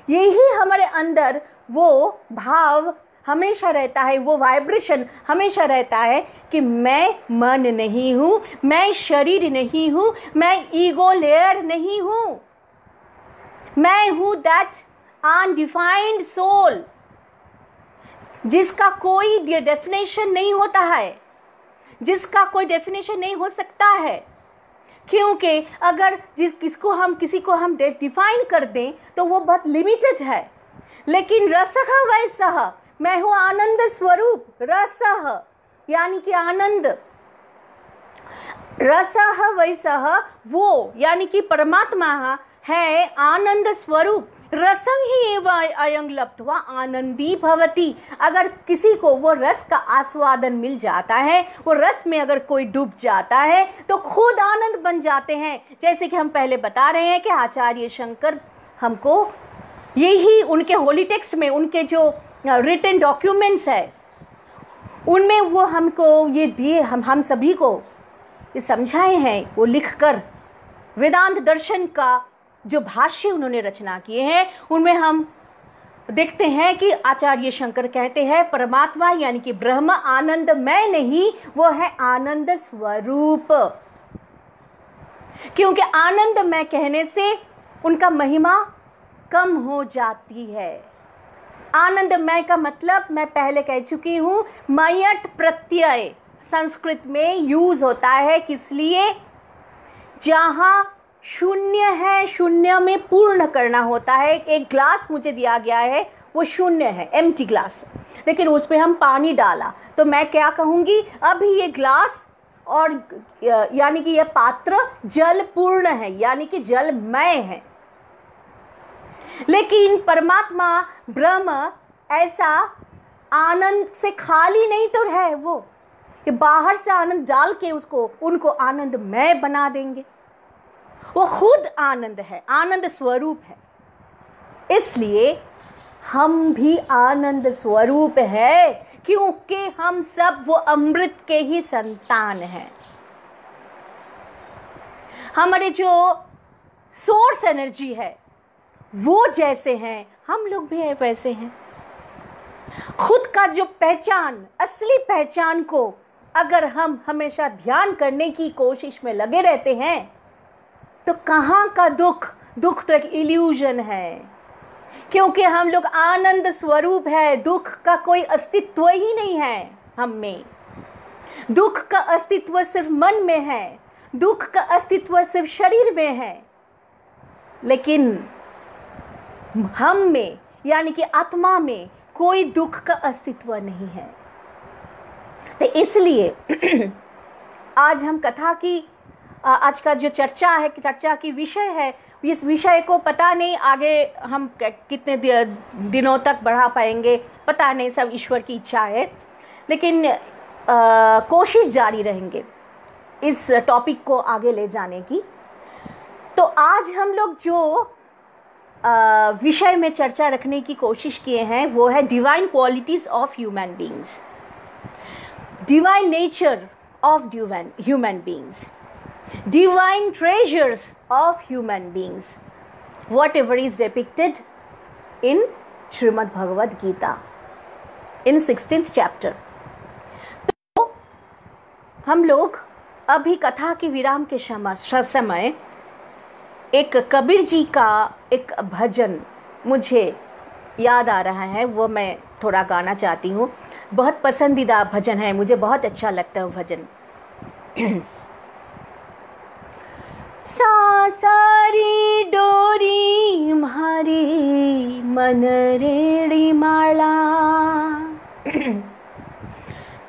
यही हमारे अंदर वो भाव हमेशा रहता है, वो वाइब्रेशन हमेशा रहता है कि मैं मन नहीं हूं, मैं शरीर नहीं हूं, मैं ईगो लेयर नहीं हूं, मैं हूं दैट अनडिफाइंड सोल, जिसका कोई डेफिनेशन नहीं होता है, जिसका कोई डेफिनेशन नहीं हो सकता है। क्योंकि अगर किसी को हम डिफाइन कर दें तो वो बहुत लिमिटेड है। लेकिन रसः वैसः, मैं हूं आनंद स्वरूप, रसः यानी कि आनंद, रसः वैसः वो यानी कि परमात्मा है आनंद स्वरूप। रसं ही एव अयं लब्ध्वा आनंदी भवति। अगर किसी को वो रस का आस्वादन मिल जाता है, वो रस में अगर कोई डूब जाता है तो खुद आनंद बन जाते हैं। जैसे कि हम पहले बता रहे हैं कि आचार्य शंकर हमको यही उनके होली टेक्स्ट में, उनके जो रिटन डॉक्यूमेंट्स है उनमें वो हमको ये दिए, हम सभी को ये समझाए हैं, वो लिखकर वेदांत दर्शन का जो भाष्य उन्होंने रचना किए हैं उनमें हम देखते हैं कि आचार्य शंकर कहते हैं परमात्मा यानी कि ब्रह्म आनंद मैं नहीं, वो है आनंद स्वरूप। क्योंकि आनंद मैं कहने से उनका महिमा कम हो जाती है। आनंदमय का मतलब मैं पहले कह चुकी हूं, मयट प्रत्यय संस्कृत में यूज होता है किस लिए, जहां शून्य है, शून्य में पूर्ण करना होता है। एक ग्लास मुझे दिया गया है, वो शून्य है, एम्प्टी ग्लास, लेकिन उसमें हम पानी डाला तो मैं क्या कहूंगी, अभी ये ग्लास और यानी कि ये पात्र जल पूर्ण है, यानी कि जलमय है। लेकिन परमात्मा ब्रह्म ऐसा आनंद से खाली नहीं तो है, वो कि बाहर से आनंद डाल के उनको आनंदमय बना देंगे। वो खुद आनंद है, आनंद स्वरूप है। इसलिए हम भी आनंद स्वरूप है, क्योंकि हम सब वो अमृत के ही संतान हैं। हमारे जो सोर्स एनर्जी है वो जैसे हैं, हम लोग भी वैसे हैं। खुद का जो पहचान, असली पहचान को अगर हम हमेशा ध्यान करने की कोशिश में लगे रहते हैं तो कहाँ का दुख तो एक इल्यूजन है, क्योंकि हम लोग आनंद स्वरूप है। दुख का कोई अस्तित्व ही नहीं है हम में। दुख का अस्तित्व सिर्फ मन में है, दुख का अस्तित्व सिर्फ शरीर में है, लेकिन हम में यानी कि आत्मा में कोई दुख का अस्तित्व नहीं है। तो इसलिए आज हम कथा की, आज का जो चर्चा की विषय है, इस विषय को पता नहीं आगे हम कितने दिनों तक बढ़ा पाएंगे, पता नहीं, सब ईश्वर की इच्छा है। लेकिन कोशिश जारी रहेंगे इस टॉपिक को आगे ले जाने की। तो आज हम लोग जो विषय में चर्चा रखने की कोशिश किए हैं वो है divine qualities of human beings, divine nature of human beings, divine treasures of human beings, whatever is depicted in Srimad Bhagavad Gita in 16th chapter। तो हम लोग अभी कथा के विराम के समय एक कबीर जी का एक भजन मुझे याद आ रहा है, वो मैं थोड़ा गाना चाहती हूँ। बहुत पसंदीदा भजन है, मुझे बहुत अच्छा लगता है वो भजन। सारी डोरी म्हारी मन रेड़ी माला,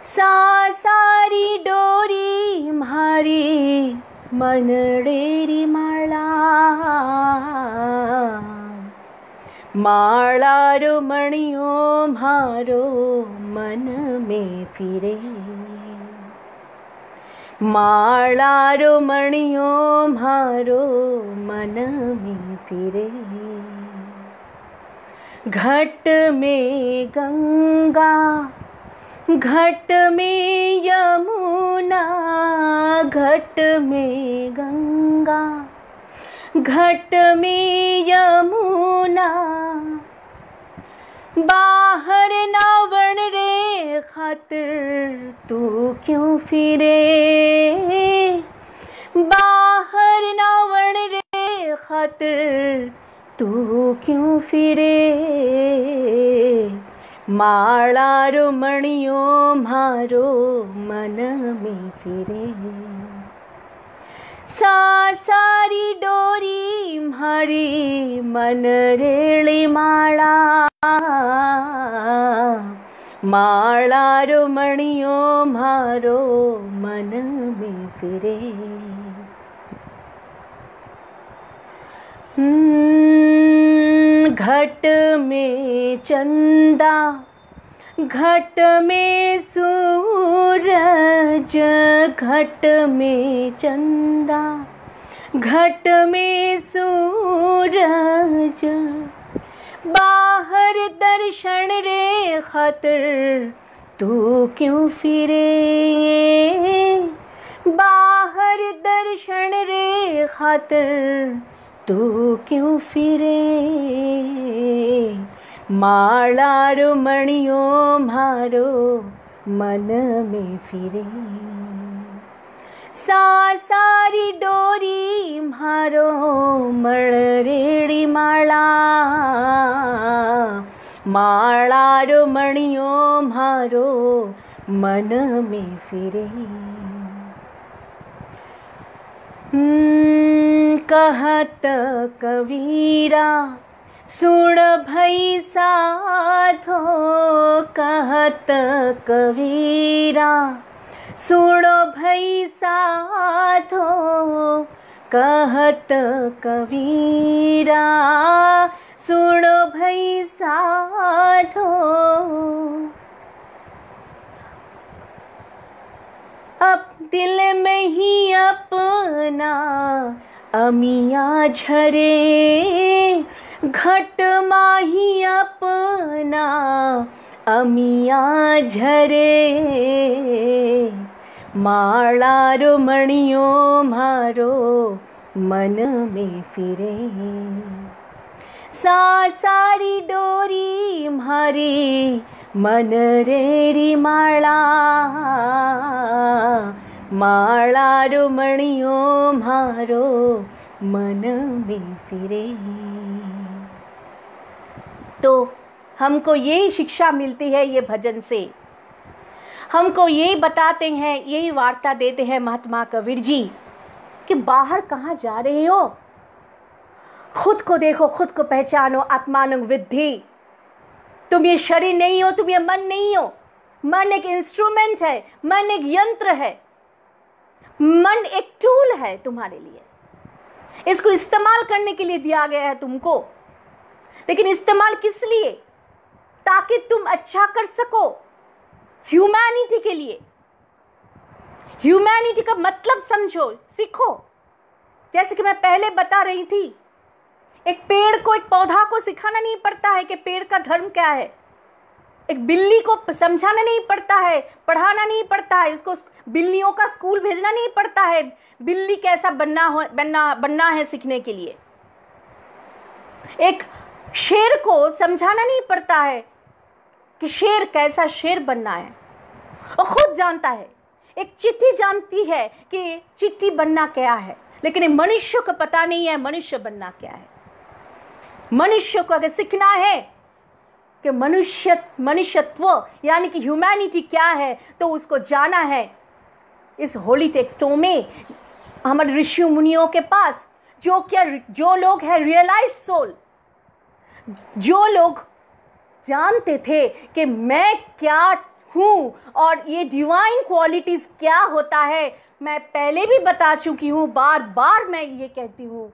सारी डोरी म्हारी मन रेड़ी माला, माला रो मणियो म्हारो मन में फिरे, माला रो मणियो म्हारो मन में फिरे, घट में गंगा, घट में यमुना, घट में गंगा, घट में यमुना, बाहर नावण रे खातिर तू क्यों फिरे, बाहर नावण रे खातिर तू क्यों फिरे, माला रो मणियो मारो मन में फिरे, सारी डोरी मारी मन रेली माला, माला रो मणियो मारो मन में फिरे। घट में चंदा, घट में सूरज, घट में चंदा, घट में सूरज, बाहर दर्शन रे खातिर तू क्यों फिरे, बाहर दर्शन रे खातिर तू क्यों फिरे, माला रो मणियो मारो मन में फिरे, सारी डोरी मारो मणरेड़ी माला, माला रो मणियो मारो मन में फिरे। कहत कबीरा सुन भई साधो, कहत कबीरा सुन भई साधो, कहत कबीरा सुन भई साधो, अब दिल में ही अपना अमिया झरे, घट माही अपना अमिया झरे, माला रो मणियो मारो मन में फिरे, सारी डोरी मारी मन रेरी माला, माला रो मणियो मारो मन में फिरे। तो हमको यही शिक्षा मिलती है ये भजन से, हमको यही बताते हैं, यही वार्ता देते हैं महात्मा कबीर जी कि बाहर कहाँ जा रहे हो, खुद को देखो, खुद को पहचानो, आत्मानं विद्धि। तुम ये शरीर नहीं हो, तुम ये मन नहीं हो। मन एक इंस्ट्रूमेंट है, मन एक यंत्र है, मन एक टूल है तुम्हारे लिए। इसको इस्तेमाल करने के लिए दिया गया है तुमको, लेकिन इस्तेमाल किस लिए? ताकि तुम अच्छा कर सको, ह्यूमैनिटी के लिए। ह्यूमैनिटी का मतलब समझो, सीखो। जैसे कि मैं पहले बता रही थी, एक पेड़ को, एक पौधा को सिखाना नहीं पड़ता है कि पेड़ का धर्म क्या है। एक बिल्ली को समझाना नहीं पड़ता है, पढ़ाना नहीं पड़ता है, उसको बिल्लियों का स्कूल भेजना नहीं पड़ता है बिल्ली कैसा बनना है सीखने के लिए। एक शेर को समझाना नहीं पड़ता है कि शेर कैसा शेर बनना है, वो खुद जानता है। एक चिट्ठी जानती है कि चिट्ठी बनना क्या है, लेकिन मनुष्य को पता नहीं है मनुष्य बनना क्या है। मनुष्य को अगर सीखना है कि मनुष्यत्व यानी कि ह्यूमैनिटी क्या है, तो उसको जाना है इस होली टेक्स्टों में, हमारे ऋषि मुनियों के पास, जो लोग हैं रियलाइज सोल, जो लोग जानते थे कि मैं क्या हूँ और ये डिवाइन क्वालिटीज क्या होता है। मैं पहले भी बता चुकी हूँ, बार बार मैं ये कहती हूँ,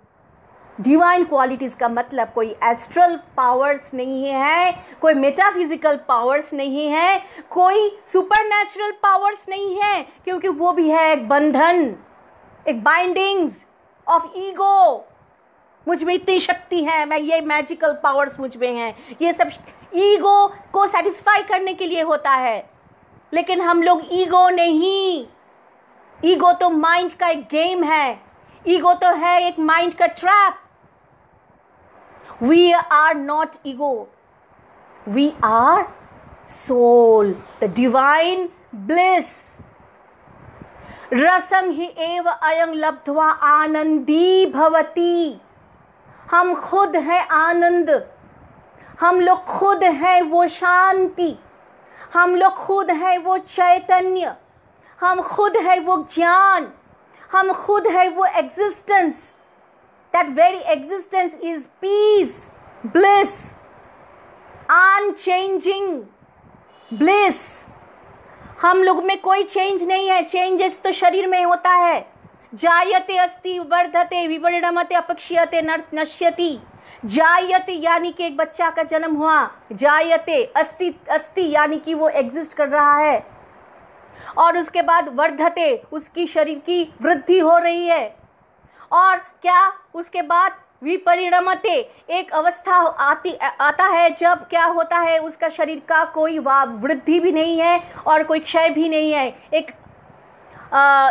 डिवाइन क्वालिटीज का मतलब कोई एस्ट्रल पावर्स नहीं है, कोई मेटाफिजिकल पावर्स नहीं है, कोई सुपरनैचुरल पावर्स नहीं है, क्योंकि वो भी है एक बंधन, एक बाइंडिंग्स ऑफ ईगो। मुझ में इतनी शक्ति है, मैं ये मैजिकल पावर्स मुझ में हैं, ये सब ईगो को सेटिस्फाई करने के लिए होता है। लेकिन हम लोग ईगो नहीं, ईगो तो माइंड का एक गेम है, ईगो तो है एक माइंड का trap. We are not ego, we are soul, the divine bliss. रसं हि एव अयं लब्ध्वा आनंदी भवति। हम खुद हैं आनंद, हम लोग खुद हैं वो शांति, हम लोग खुद हैं वो चैतन्य, हम खुद हैं वो ज्ञान, हम खुद हैं वो existence. That very existence is peace, bliss, unchanging bliss. हम लोग में कोई चेंज नहीं है, चेंजेस तो शरीर में होता है। जायते अस्ति वर्धते विपरिणमते अपक्षीयते नश्यति। जायते यानी कि एक बच्चा का जन्म हुआ, जायते अस्ति, अस्ति यानी कि वो एग्जिस्ट कर रहा है, और उसके बाद वर्धते उसकी शरीर की वृद्धि हो रही है, और क्या उसके बाद विपरिणमते एक अवस्था आता है जब क्या होता है, उसका शरीर का कोई वृद्धि भी नहीं है और कोई क्षय भी नहीं है, एक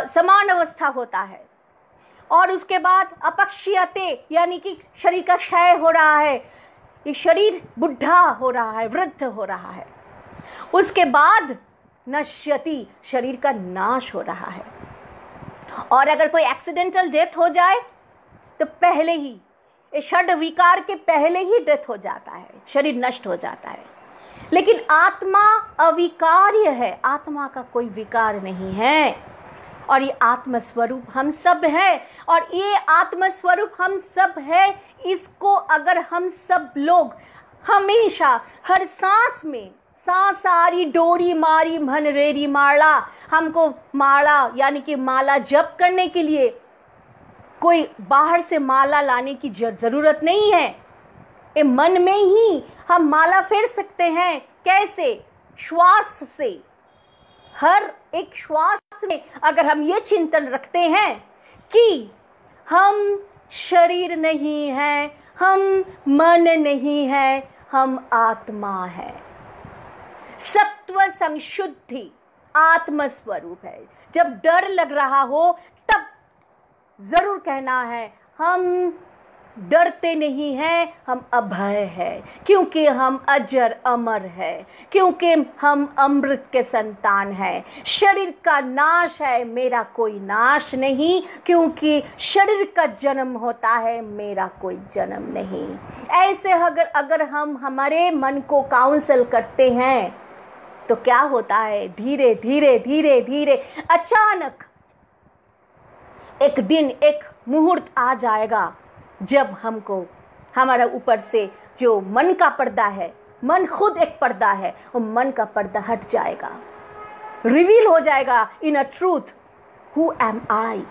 समान अवस्था होता है। और उसके बाद अपक्षीयते यानी कि शरीर का क्षय हो रहा है, ये शरीर बुढ़ा हो रहा है, वृद्ध हो रहा है। उसके बाद नश्यति, शरीर का नाश हो रहा है। और अगर कोई एक्सीडेंटल डेथ हो जाए तो पहले ही, षड विकार के पहले ही डेथ हो जाता है, शरीर नष्ट हो जाता है। लेकिन आत्मा अविकार्य है, आत्मा का कोई विकार नहीं है, और ये आत्मस्वरूप हम सब है, और ये आत्मस्वरूप हम सब है। इसको अगर हम सब लोग हमेशा हर सांस में, सांसारी डोरी मारी मन रेरी माला, हमको माला यानी कि माला जप करने के लिए कोई बाहर से माला लाने की जरूरत नहीं है। ये मन में ही हम माला फेर सकते हैं। कैसे? श्वास से। हर एक श्वास में अगर हम ये चिंतन रखते हैं कि हम शरीर नहीं है, हम मन नहीं है, हम आत्मा है, सत्व संशुद्धि आत्मस्वरूप है। जब डर लग रहा हो तब जरूर कहना है हम डरते नहीं हैं, हम अभय है, क्योंकि हम अजर अमर है, क्योंकि हम अमृत के संतान हैं। शरीर का नाश है, मेरा कोई नाश नहीं, क्योंकि शरीर का जन्म होता है, मेरा कोई जन्म नहीं। ऐसे अगर हम हमारे मन को काउंसल करते हैं तो क्या होता है, धीरे धीरे धीरे धीरे अचानक एक दिन, एक मुहूर्त आ जाएगा जब हमको हमारा ऊपर से जो मन का पर्दा है, मन खुद एक पर्दा है, वो मन का पर्दा हट जाएगा, रिवील हो जाएगा in a truth, who am I.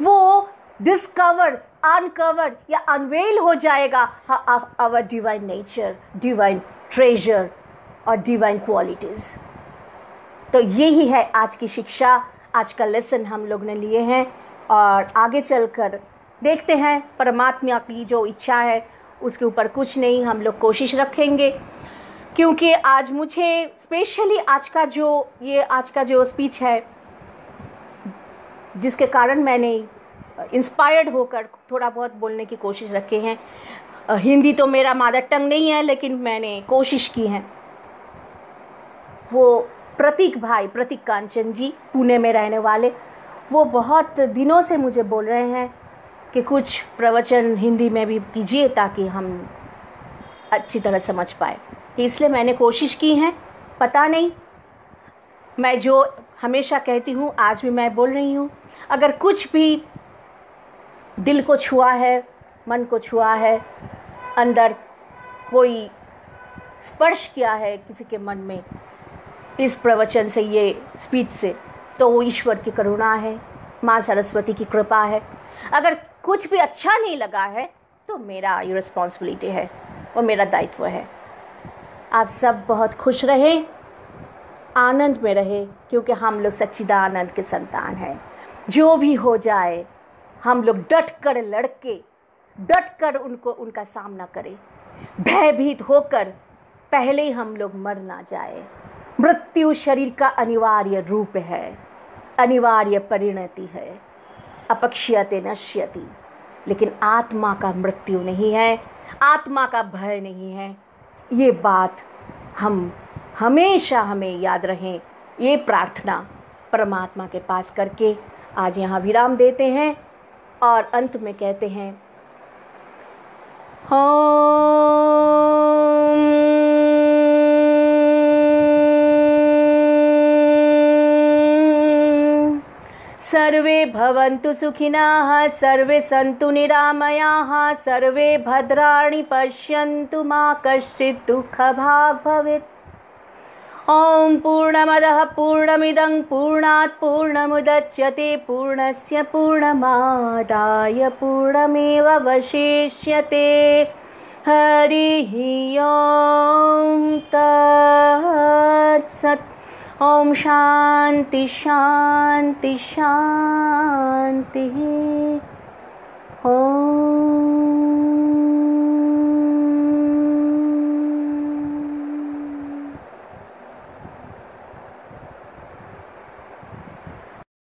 वो डिस्कवर, अनकवर या अनवेल हो जाएगा our divine nature, divine treasure और डिवाइन क्वालिटीज। तो यही है आज की शिक्षा, आज का लेसन हम लोग ने लिए हैं, और आगे चलकर देखते हैं परमात्मा की जो इच्छा है उसके ऊपर कुछ नहीं, हम लोग कोशिश रखेंगे। क्योंकि आज मुझे स्पेशली आज का जो स्पीच है, जिसके कारण मैंने इंस्पायर्ड होकर थोड़ा बहुत बोलने की कोशिश रखे हैं। हिंदी तो मेरा मदर टंग नहीं है, लेकिन मैंने कोशिश की है। वो प्रतीक भाई, प्रतीक कांचन जी, पुणे में रहने वाले, वो बहुत दिनों से मुझे बोल रहे हैं कि कुछ प्रवचन हिंदी में भी कीजिए ताकि हम अच्छी तरह समझ पाए। इसलिए मैंने कोशिश की है। पता नहीं, मैं जो हमेशा कहती हूँ आज भी मैं बोल रही हूँ, अगर कुछ भी दिल को छुआ है, मन को छुआ है, अंदर कोई स्पर्श किया है किसी के मन में इस प्रवचन से, ये स्पीच से, तो वो ईश्वर की करुणा है, माँ सरस्वती की कृपा है। अगर कुछ भी अच्छा नहीं लगा है तो मेरा ये रिस्पॉन्सिबिलिटी है, वो मेरा दायित्व है। आप सब बहुत खुश रहे, आनंद में रहे, क्योंकि हम लोग सच्चिदानंद के संतान हैं। जो भी हो जाए हम लोग डट कर उनको उनका सामना करें, भयभीत होकर पहले ही हम लोग मर ना जाए। मृत्यु शरीर का अनिवार्य रूप है, अनिवार्य परिणति है। अपक्ष्यते नश्यति, लेकिन आत्मा का मृत्यु नहीं है, आत्मा का भय नहीं है। ये बात हम हमेशा हमें याद रहें। ये प्रार्थना परमात्मा के पास करके आज यहाँ विराम देते हैं और अंत में कहते हैं सर्वे भवन्तु सुखिनः, सर्वे सन्तु निरामयाः, सर्वे भद्राणि पश्यन्तु, मा कश्चित् दुःखभाग् भवेत्। ॐ पूर्णमदः पूर्णमिदं पूर्णात् पूर्णमुदच्यते, पूर्णस्य पूर्णमादाय पूर्णमेवावशिष्यते। हरिः ॐ तत्सत्। ओम शांति शांति शांति। ओम।